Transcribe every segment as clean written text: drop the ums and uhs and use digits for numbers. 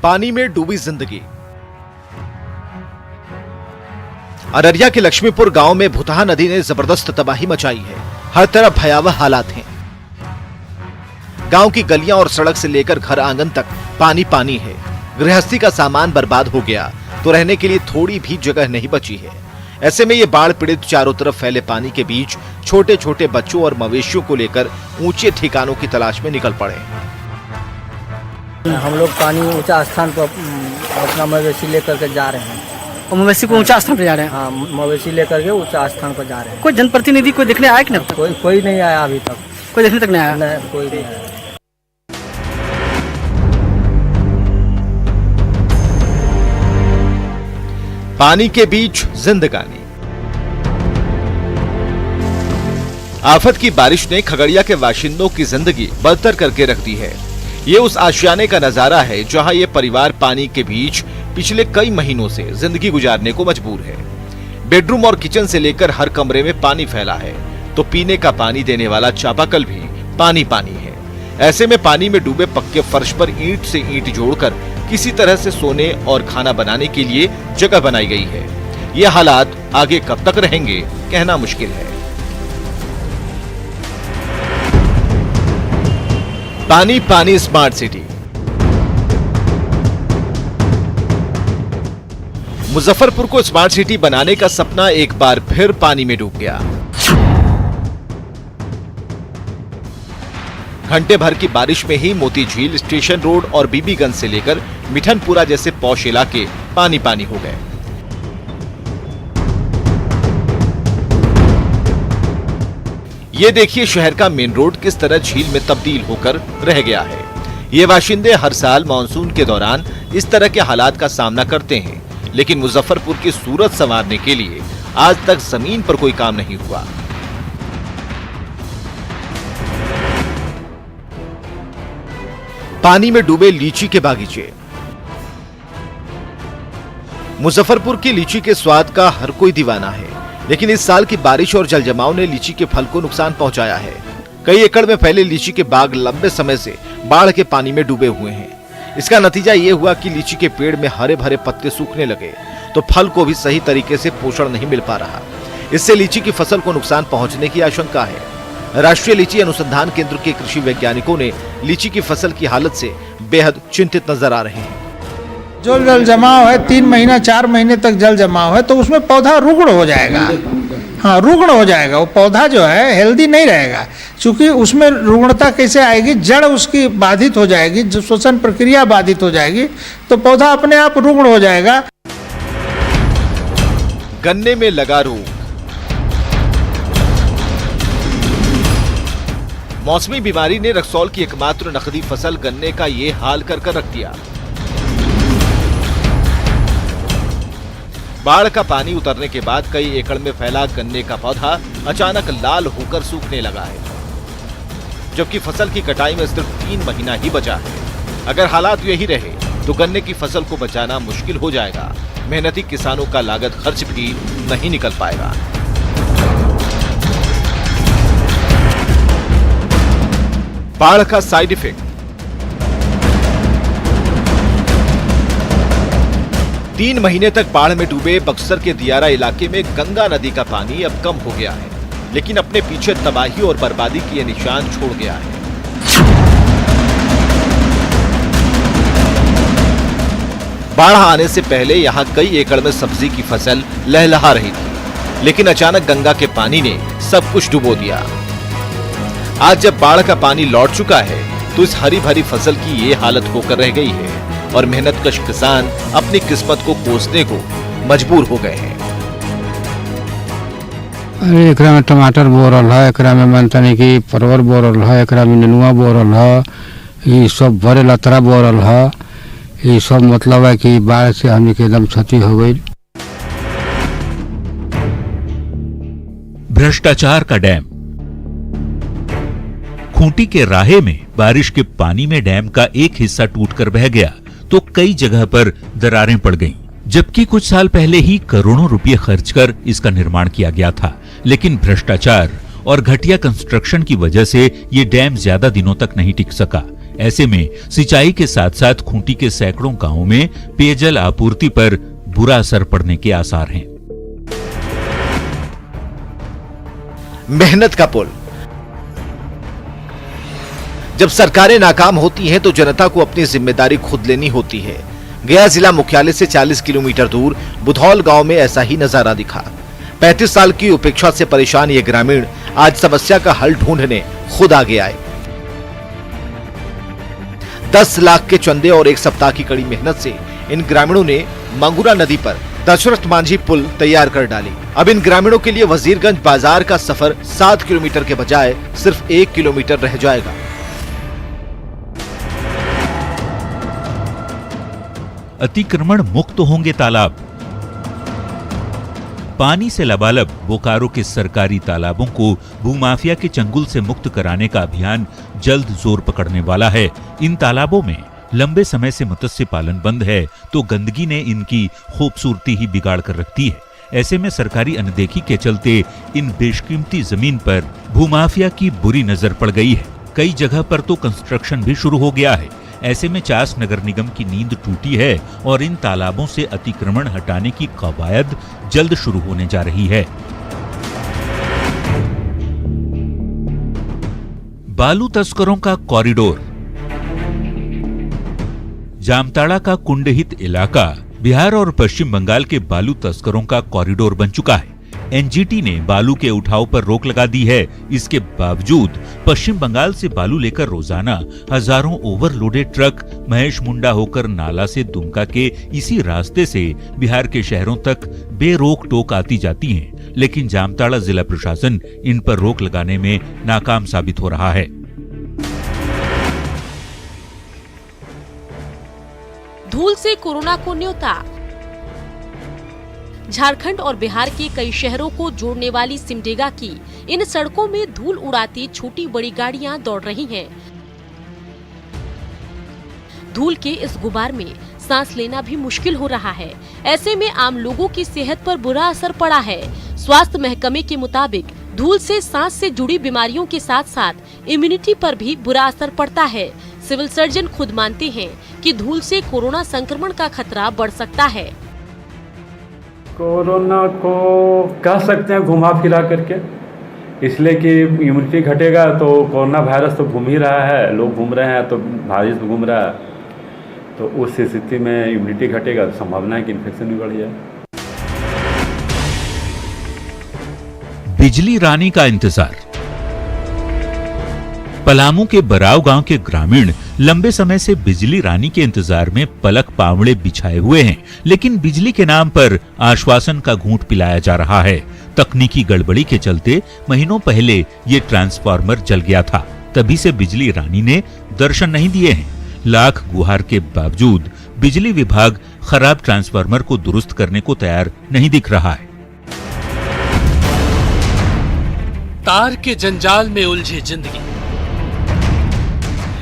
पानी में डूबी जिंदगी। अररिया के लक्ष्मीपुर गांव में भुतहा नदी ने जबरदस्त तबाही मचाई है। हर तरफ भयावह हालात हैं। गांव की गलियां और सड़क से लेकर घर आंगन तक पानी पानी है। गृहस्थी का सामान बर्बाद हो गया तो रहने के लिए थोड़ी भी जगह नहीं बची है। ऐसे में ये बाढ़ पीड़ित चारों तरफ फैले पानी के बीच छोटे छोटे बच्चों और मवेशियों को लेकर ऊंचे ठिकानों की तलाश में निकल पड़े। हम लोग पानी ऊंचा स्थान पर अपना मवेशी लेकर के जा रहे हैं। और मवेशी को ऊंचा स्थान पर जा रहे हैं? हाँ, मवेशी लेकर के ऊंचा स्थान पर जा रहे हैं। कोई जनप्रतिनिधि कोई देखने आया कि नहीं? कोई नहीं आया अभी तक। कोई देखने तक नहीं आया? नहीं, कोई नहीं आया। पानी के बीच जिंदगानी। आफत की बारिश ने खगड़िया के बाशिंदों की जिंदगी बदतर करके रख दी है। ये उस आशियाने का नजारा है जहां ये परिवार पानी के बीच पिछले कई महीनों से जिंदगी गुजारने को मजबूर है। बेडरूम और किचन से लेकर हर कमरे में पानी फैला है तो पीने का पानी देने वाला चापाकल भी पानी पानी है। ऐसे में पानी में डूबे पक्के फर्श पर ईंट से ईंट जोड़कर किसी तरह से सोने और खाना बनाने के लिए जगह बनाई गई है। ये हालात आगे कब तक रहेंगे कहना मुश्किल है। पानी पानी स्मार्ट सिटी। मुजफ्फरपुर को स्मार्ट सिटी बनाने का सपना एक बार फिर पानी में डूब गया। घंटे भर की बारिश में ही मोती झील, स्टेशन रोड और बीबीगंज से लेकर मिठनपुरा जैसे पौष इलाके पानी पानी हो गए। ये देखिए शहर का मेन रोड किस तरह झील में तब्दील होकर रह गया है। ये बाशिंदे हर साल मानसून के दौरान इस तरह के हालात का सामना करते हैं, लेकिन मुजफ्फरपुर की सूरत संवारने के लिए आज तक जमीन पर कोई काम नहीं हुआ। पानी में डूबे लीची के बागीचे। मुजफ्फरपुर की लीची के स्वाद का हर कोई दीवाना है, लेकिन इस साल की बारिश और जलजमाव ने लीची के फल को नुकसान पहुंचाया है। कई एकड़ में फैले लीची के बाग लंबे समय से बाढ़ के पानी में डूबे हुए हैं। इसका नतीजा ये हुआ कि लीची के पेड़ में हरे भरे पत्ते सूखने लगे तो फल को भी सही तरीके से पोषण नहीं मिल पा रहा। इससे लीची की फसल को नुकसान पहुंचने की आशंका है। राष्ट्रीय लीची अनुसंधान केंद्र के कृषि वैज्ञानिकों ने लीची की फसल की हालत से बेहद चिंतित नजर आ रहे हैं। जो जल जमाव है 3 महीना 4 महीने तक जल जमाव है तो उसमें पौधा रुग्ण हो जाएगा। हाँ, रुग्ण हो जाएगा। वो पौधा जो है हेल्दी नहीं रहेगा, क्योंकि उसमें रुग्णता कैसे आएगी, जड़ उसकी बाधित हो जाएगी, जो श्वसन प्रक्रिया बाधित हो जाएगी तो पौधा अपने आप रुग्ण हो जाएगा। गन्ने में लगा रोग। मौसमी बीमारी ने रक्सौल की एकमात्र नकदी फसल गन्ने का ये हाल कर रख दिया। बाढ़ का पानी उतरने के बाद कई एकड़ में फैला गन्ने का पौधा अचानक लाल होकर सूखने लगा है, जबकि फसल की कटाई में सिर्फ 3 महीना ही बचा है। अगर हालात यही रहे तो गन्ने की फसल को बचाना मुश्किल हो जाएगा। मेहनती किसानों का लागत खर्च भी नहीं निकल पाएगा। बाढ़ का साइड इफेक्ट। 3 महीने तक बाढ़ में डूबे बक्सर के दियारा इलाके में गंगा नदी का पानी अब कम हो गया है, लेकिन अपने पीछे तबाही और बर्बादी के निशान छोड़ गया है। बाढ़ आने से पहले यहां कई एकड़ में सब्जी की फसल लहलहा रही थी, लेकिन अचानक गंगा के पानी ने सब कुछ डुबो दिया। आज जब बाढ़ का पानी लौट चुका है तो इस हरी भरी फसल की ये हालत होकर रह गई है और मेहनतकश किसान अपनी किस्मत को कोसने को मजबूर हो गए हैं। अरे एकरा में टमाटर बो रहा है, एकरा में मनतनी की परवर बो रहा है, एकरा में नेनुआ बो रहा है, ये सब भरे लतरा बो रहा है। ये सब मतलब है कि बाढ़ से हमें एकदम क्षति हो गई। भ्रष्टाचार का डैम। खूंटी के राहे में बारिश के पानी में डैम का एक हिस्सा टूटकर बह गया तो कई जगह पर दरारें पड़ गईं, जबकि कुछ साल पहले ही करोड़ों रुपए खर्च कर इसका निर्माण किया गया था। लेकिन भ्रष्टाचार और घटिया कंस्ट्रक्शन की वजह से ये डैम ज्यादा दिनों तक नहीं टिक सका। ऐसे में सिंचाई के साथ साथ खूंटी के सैकड़ों गांवों में पेयजल आपूर्ति पर बुरा असर पड़ने के आसार हैं। मेहनत का पुल। जब सरकारें नाकाम होती हैं तो जनता को अपनी जिम्मेदारी खुद लेनी होती है। गया जिला मुख्यालय से 40 किलोमीटर दूर बुधौल गांव में ऐसा ही नजारा दिखा। 35 साल की उपेक्षा से परेशान ये ग्रामीण आज समस्या का हल ढूंढने खुद आगे आए। 10 लाख के चंदे और एक सप्ताह की कड़ी मेहनत से इन ग्रामीणों ने मंगूरा नदी पर दशरथ मांझी पुल तैयार कर डाली। अब इन ग्रामीणों के लिए वजीरगंज बाजार का सफर 7 किलोमीटर के बजाय सिर्फ 1 किलोमीटर रह जाएगा। अतिक्रमण मुक्त होंगे तालाब। पानी से लबालब बोकारो के सरकारी तालाबों को भूमाफिया के चंगुल से मुक्त कराने का अभियान जल्द जोर पकड़ने वाला है। इन तालाबों में लंबे समय से मत्स्य पालन बंद है तो गंदगी ने इनकी खूबसूरती ही बिगाड़ कर रखती है। ऐसे में सरकारी अनदेखी के चलते इन बेशकीमती जमीन पर भूमाफिया की बुरी नजर पड़ गई है। कई जगह पर तो कंस्ट्रक्शन भी शुरू हो गया है। ऐसे में चास नगर निगम की नींद टूटी है और इन तालाबों से अतिक्रमण हटाने की कवायद जल्द शुरू होने जा रही है। बालू तस्करों का कॉरिडोर। जामताड़ा का कुंडहित इलाका बिहार और पश्चिम बंगाल के बालू तस्करों का कॉरिडोर बन चुका है। एनजीटी ने बालू के उठाव पर रोक लगा दी है। इसके बावजूद पश्चिम बंगाल से बालू लेकर रोजाना हजारों ओवरलोडेड ट्रक महेश मुंडा होकर नाला से दुमका के इसी रास्ते से बिहार के शहरों तक बेरोक टोक आती जाती हैं। लेकिन जामताड़ा जिला प्रशासन इन पर रोक लगाने में नाकाम साबित हो रहा है। धूल से कोरोना को न्योता। झारखंड और बिहार के कई शहरों को जोड़ने वाली सिमडेगा की इन सड़कों में धूल उड़ाती छोटी बड़ी गाड़ियां दौड़ रही हैं। धूल के इस गुबार में सांस लेना भी मुश्किल हो रहा है। ऐसे में आम लोगों की सेहत पर बुरा असर पड़ा है। स्वास्थ्य महकमे के मुताबिक धूल से सांस से जुड़ी बीमारियों के साथ साथ इम्यूनिटी पर भी बुरा असर पड़ता है। सिविल सर्जन खुद मानते हैं कि धूल से कोरोना संक्रमण का खतरा बढ़ सकता है। कोरोना को कह सकते हैं घुमा फिरा करके, इसलिए कि इम्यूनिटी घटेगा तो कोरोना वायरस तो घूम ही रहा है, लोग घूम रहे हैं तो वायरस भी घूम रहा है, तो उस स्थिति में इम्यूनिटी घटेगा तो संभावना है कि इन्फेक्शन भी बढ़ जाए। बिजली रानी का इंतजार। पलामू के बराव गांव के ग्रामीण लंबे समय से बिजली रानी के इंतजार में पलक पावड़े बिछाए हुए हैं, लेकिन बिजली के नाम पर आश्वासन का घूंट पिलाया जा रहा है। तकनीकी गड़बड़ी के चलते महीनों पहले ये ट्रांसफार्मर जल गया था, तभी से बिजली रानी ने दर्शन नहीं दिए हैं। लाख गुहार के बावजूद बिजली विभाग खराब ट्रांसफार्मर को दुरुस्त करने को तैयार नहीं दिख रहा है। तार के जंजाल में उलझी जिंदगी।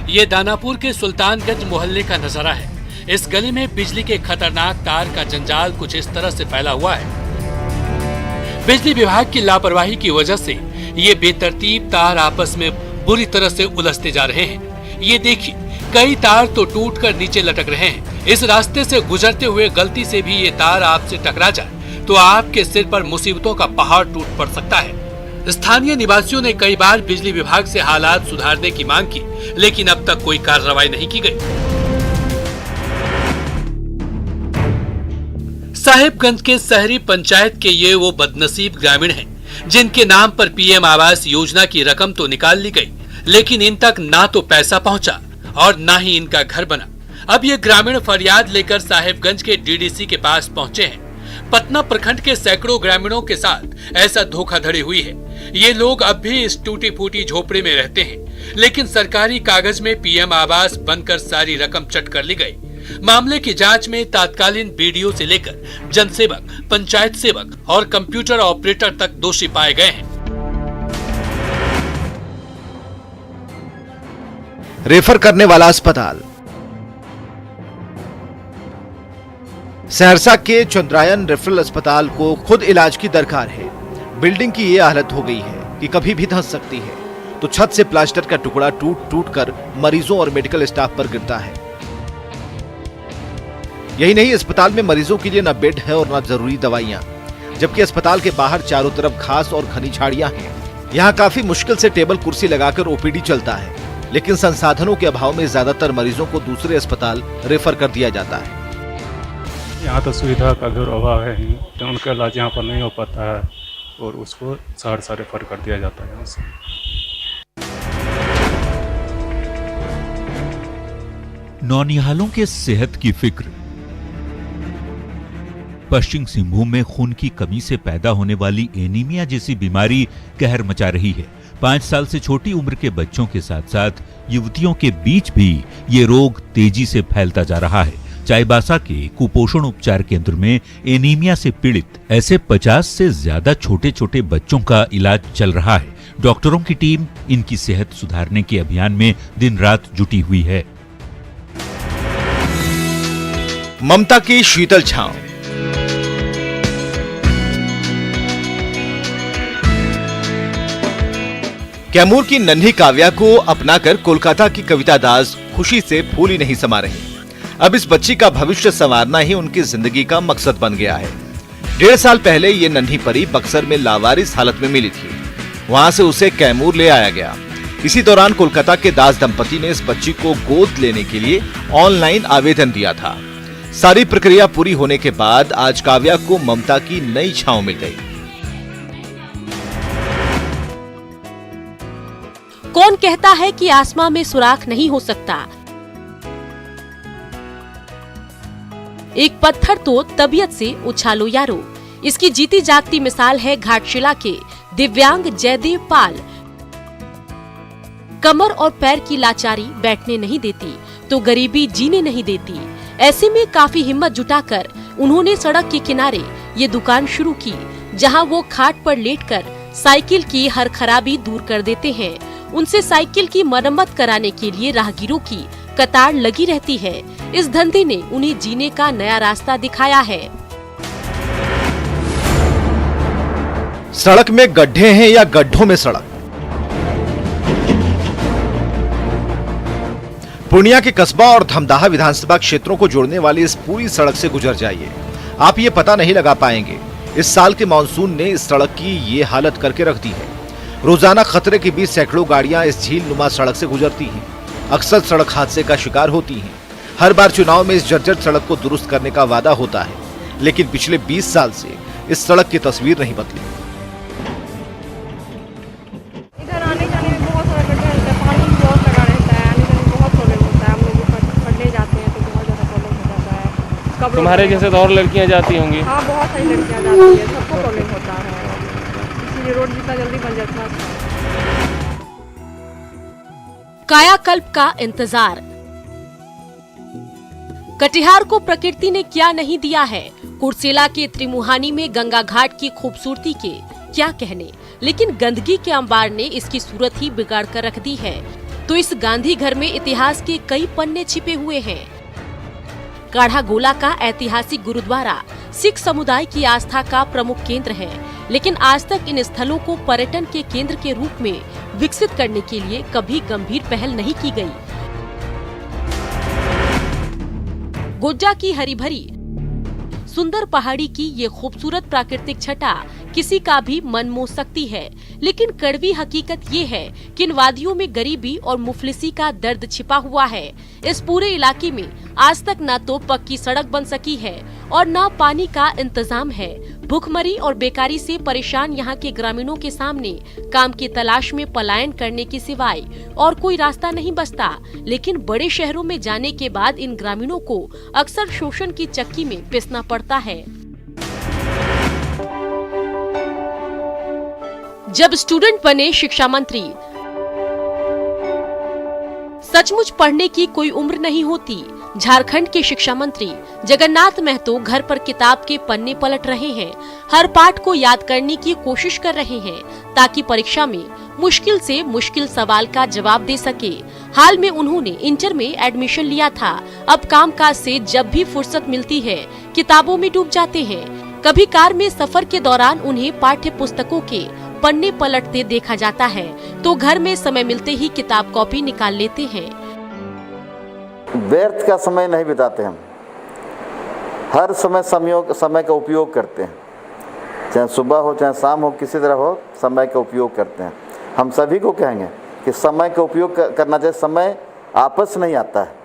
ये दानापुर के सुल्तानगंज मोहल्ले का नजारा है। इस गली में बिजली के खतरनाक तार का जंजाल कुछ इस तरह से फैला हुआ है। बिजली विभाग की लापरवाही की वजह से ये बेतरतीब तार आपस में बुरी तरह से उलझते जा रहे हैं। ये देखिए, कई तार तो टूटकर नीचे लटक रहे हैं। इस रास्ते से गुजरते हुए गलती से भी ये तार आपसे टकरा जाए तो आपके सिर पर मुसीबतों का पहाड़ टूट पड़ सकता है। स्थानीय निवासियों ने कई बार बिजली विभाग से हालात सुधारने की मांग की, लेकिन अब तक कोई कार्रवाई नहीं की गई। साहेबगंज के शहरी पंचायत के ये वो बदनसीब ग्रामीण हैं, जिनके नाम पर पीएम आवास योजना की रकम तो निकाल ली गई, लेकिन इन तक ना तो पैसा पहुंचा और ना ही इनका घर बना। अब ये ग्रामीण फरियाद लेकर साहेबगंज के डीडीसी के पास पहुंचे हैं। पटना प्रखंड के सैकड़ों ग्रामीणों के साथ ऐसा धोखाधड़ी हुई है। ये लोग अब भी इस टूटी फूटी झोपड़ी में रहते हैं, लेकिन सरकारी कागज में पीएम आवास बनकर सारी रकम चट कर ली गई। मामले की जांच में तत्कालीन बीडीओ से लेकर जनसेवक, पंचायत सेवक और कंप्यूटर ऑपरेटर तक दोषी पाए गए हैं। रेफर करने वाला अस्पताल। सहरसा के चंद्रायन रेफरल अस्पताल को खुद इलाज की दरकार है। बिल्डिंग की ये हालत हो गई है कि कभी भी धंस सकती है, तो छत से प्लास्टर का टुकड़ा टूट टूट कर मरीजों और मेडिकल स्टाफ पर गिरता है। यही नहीं, अस्पताल में मरीजों के लिए न बेड है और न जरूरी दवाइयां, जबकि अस्पताल के बाहर चारों तरफ घास और घनी झाड़ियां हैं। यहाँ काफी मुश्किल से टेबल कुर्सी लगाकर ओपीडी चलता है, लेकिन संसाधनों के अभाव में ज्यादातर मरीजों को दूसरे अस्पताल रेफर कर दिया जाता है। यहाँ तो सुविधा का घोर अभाव है ही, तो उनका इलाज यहाँ पर नहीं हो पाता है और उसको सहरसा रेफर कर दिया जाता है यहाँ से। नौनिहालों के सेहत की फिक्र। पश्चिम सिंहभूम में खून की कमी से पैदा होने वाली एनीमिया जैसी बीमारी कहर मचा रही है। 5 साल से छोटी उम्र के बच्चों के साथ साथ युवतियों के बीच भी ये रोग तेजी से फैलता जा रहा है। चाईबासा के कुपोषण उपचार केंद्र में एनीमिया से पीड़ित ऐसे 50 से ज्यादा छोटे छोटे बच्चों का इलाज चल रहा है। डॉक्टरों की टीम इनकी सेहत सुधारने के अभियान में दिन रात जुटी हुई है। ममता की शीतल छांव। कैमूर की नन्ही काव्या को अपनाकर कोलकाता की कविता दास खुशी से फूल ही नहीं समा रही। अब इस बच्ची का भविष्य संवारना ही उनकी जिंदगी का मकसद बन गया है। 1.5 साल पहले ये नन्ही परी बक्सर में लावारिस हालत में मिली थी। वहां से उसे कैमूर ले आया गया। इसी दौरान कोलकाता के दास दंपति ने इस बच्ची को गोद लेने के लिए ऑनलाइन आवेदन दिया था। सारी प्रक्रिया पूरी होने के बाद आज काव्या को ममता की नई छांव मिल गई। कौन कहता है कि आसमां में सुराख नहीं हो सकता। एक पत्थर तो तबीयत से उछालो यारो। इसकी जीती जागती मिसाल है घाटशिला के दिव्यांग जयदेव पाल। कमर और पैर की लाचारी बैठने नहीं देती तो गरीबी जीने नहीं देती। ऐसे में काफी हिम्मत जुटाकर उन्होंने सड़क के किनारे ये दुकान शुरू की, जहां वो खाट पर लेटकर साइकिल की हर खराबी दूर कर देते हैं। उनसे साइकिल की मरम्मत कराने के लिए राहगीरों की कतार लगी रहती है। इस धंधे ने उन्हें जीने का नया रास्ता दिखाया है। सड़क में गड्ढे हैं या गड्ढों में सड़क। पूर्णिया के कस्बा और धमदाहा विधानसभा क्षेत्रों को जोड़ने वाली इस पूरी सड़क से गुजर जाइए, आप ये पता नहीं लगा पाएंगे इस साल के मानसून ने इस सड़क की ये हालत करके रख दी है। रोजाना खतरे के बीच सैकड़ों गाड़ियां इस झील नुमा सड़क से गुजरती हैं, अक्सर सड़क हादसे का शिकार होती हैं। हर बार चुनाव में इस जर्जर सड़क को दुरुस्त करने का वादा होता है, लेकिन पिछले 20 साल से इस सड़क की तस्वीर नहीं बदली। इधर आने जाने में बहुत सारा गड्ढा रहता है, पानी बहुत लगा रहता है, आने जाने में बहुत प्रॉब्लम होता है। हम लोग पढ़ने जाते हैं तो बहुत ज्यादा प्रॉब्लम हो जाता है। तुम्हारे जैसे तो और लड़कियां जाती होंगी? हाँ, बहुत सारी लड़कियां जाती है, सबको प्रॉब्लम होता है। इसीलिए रोड जितना जल्दी बन जाता है। कायाकल्प का इंतजार। कटिहार को प्रकृति ने क्या नहीं दिया है। कुर्सेला के त्रिमुहानी में गंगा घाट की खूबसूरती के क्या कहने, लेकिन गंदगी के अंबार ने इसकी सूरत ही बिगाड़ कर रख दी है। तो इस गांधी घर में इतिहास के कई पन्ने छिपे हुए हैं। काढ़ा गोला का ऐतिहासिक गुरुद्वारा सिख समुदाय की आस्था का प्रमुख केंद्र है, लेकिन आज तक इन स्थलों को पर्यटन के केंद्र के रूप में विकसित करने के लिए कभी गंभीर पहल नहीं की गई। गोड्डा की हरी भरी सुंदर पहाड़ी की ये खूबसूरत प्राकृतिक छटा किसी का भी मन मोह सकती है, लेकिन कड़वी हकीकत ये है कि इन वादियों में गरीबी और मुफलिसी का दर्द छिपा हुआ है। इस पूरे इलाके में आज तक न तो पक्की सड़क बन सकी है और न पानी का इंतजाम है। भूखमरी और बेकारी से परेशान यहाँ के ग्रामीणों के सामने काम की तलाश में पलायन करने के सिवाय और कोई रास्ता नहीं बचता। लेकिन बड़े शहरों में जाने के बाद इन ग्रामीणों को अक्सर शोषण की चक्की में पिसना पड़ता है। जब स्टूडेंट बने शिक्षा मंत्री, सचमुच पढ़ने की कोई उम्र नहीं होती। झारखंड के शिक्षा मंत्री जगन्नाथ महतो घर पर किताब के पन्ने पलट रहे हैं, हर पाठ को याद करने की कोशिश कर रहे हैं ताकि परीक्षा में मुश्किल से मुश्किल सवाल का जवाब दे सके। हाल में उन्होंने इंटर में एडमिशन लिया था। अब कामकाज से जब भी फुर्सत मिलती है किताबों में डूब जाते हैं। कभी कार में सफर के दौरान उन्हें पाठ्य पुस्तकों के पन्ने पलटते देखा जाता है तो घर में समय मिलते ही किताब कॉपी निकाल लेते हैं। व्यर्थ का समय नहीं बिताते हम, हर समय का उपयोग करते हैं, चाहे सुबह हो चाहे शाम हो, किसी तरह हो, समय का उपयोग करते हैं। हम सभी को कहेंगे कि समय का उपयोग करना चाहिए, समय आपस नहीं आता है।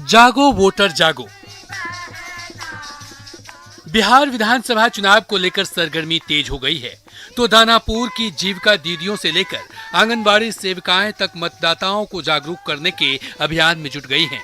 जागो वोटर जागो। बिहार विधानसभा चुनाव को लेकर सरगर्मी तेज हो गई है, तो दानापुर की जीविका दीदियों से लेकर आंगनबाड़ी सेविकाएं तक मतदाताओं को जागरूक करने के अभियान में जुट गई हैं।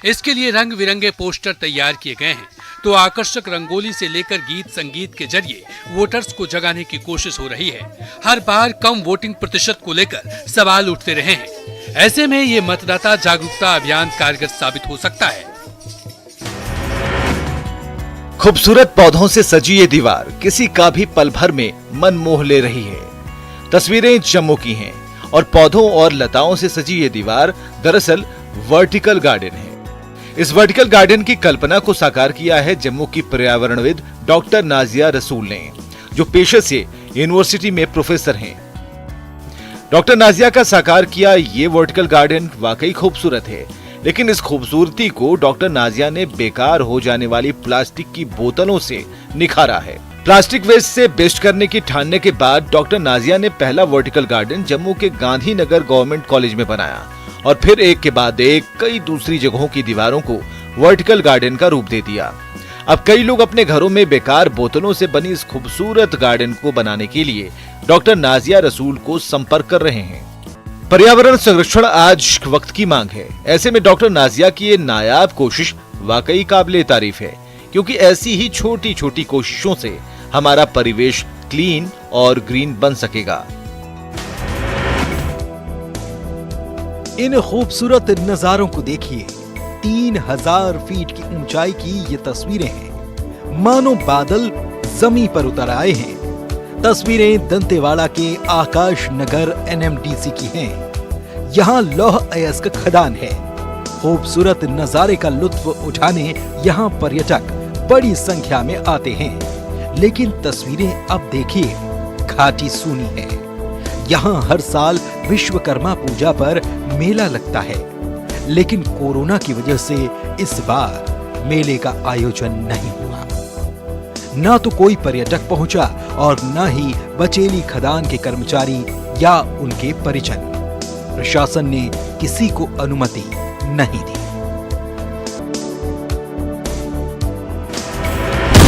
इसके लिए रंग बिरंगे पोस्टर तैयार किए गए हैं, तो आकर्षक रंगोली से लेकर गीत संगीत के जरिए वोटर्स को जगाने की कोशिश हो रही है। हर बार कम वोटिंग प्रतिशत को लेकर सवाल उठते रहे हैं। ऐसे में ये मतदाता जागरूकता अभियान कारगर साबित हो सकता है। खूबसूरत पौधों से सजी ये दीवार किसी का भी पल भर में मन मोह ले रही है। तस्वीरें जम्मू की हैं और पौधों और लताओं से सजी ये दीवार दरअसल वर्टिकल गार्डन है। इस वर्टिकल गार्डन की कल्पना को साकार किया है जम्मू की पर्यावरणविद डॉक्टर नाजिया रसूल ने, जो पेशे से यूनिवर्सिटी में प्रोफेसर हैं। डॉक्टर नाजिया का साकार किया ये वर्टिकल गार्डन वाकई खूबसूरत है, लेकिन इस खूबसूरती को डॉक्टर नाजिया ने बेकार हो जाने वाली प्लास्टिक की बोतलों से निखारा है। प्लास्टिक वेस्ट से बेस्ट करने की ठानने के बाद डॉक्टर नाजिया ने पहला वर्टिकल गार्डन जम्मू के गांधीनगर गवर्नमेंट कॉलेज में बनाया और फिर एक के बाद एक कई दूसरी जगहों की दीवारों को वर्टिकल गार्डन का रूप दे दिया। अब कई लोग अपने घरों में बेकार बोतलों से बनी इस खूबसूरत गार्डन को बनाने के लिए डॉक्टर नाजिया रसूल को संपर्क कर रहे हैं। पर्यावरण संरक्षण आज वक्त की मांग है। ऐसे में डॉक्टर नाजिया की ये नायाब कोशिश वाकई काबिले तारीफ है, क्योंकि ऐसी ही छोटी छोटी कोशिशों से हमारा परिवेश क्लीन और ग्रीन बन सकेगा। इन खूबसूरत नजारों को देखिए। 3000 फीट की ऊंचाई की ये तस्वीरें हैं, मानो बादल जमीन पर उतर आए हैं। तस्वीरें दंतेवाड़ा के आकाश नगर NMDC की हैं। यहाँ लौह अयस्क खदान है। खूबसूरत नजारे का लुत्फ उठाने यहाँ पर्यटक बड़ी संख्या में आते हैं, लेकिन तस्वीरें अब देखिए, घाटी सूनी है। यहाँ हर साल विश्वकर्मा पूजा पर मेला लगता है, लेकिन कोरोना की वजह से इस बार मेले का आयोजन नहीं हुआ। ना तो कोई पर्यटक पहुंचा और न ही बचेली खदान के कर्मचारी या उनके परिजन। प्रशासन ने किसी को अनुमति नहीं दी।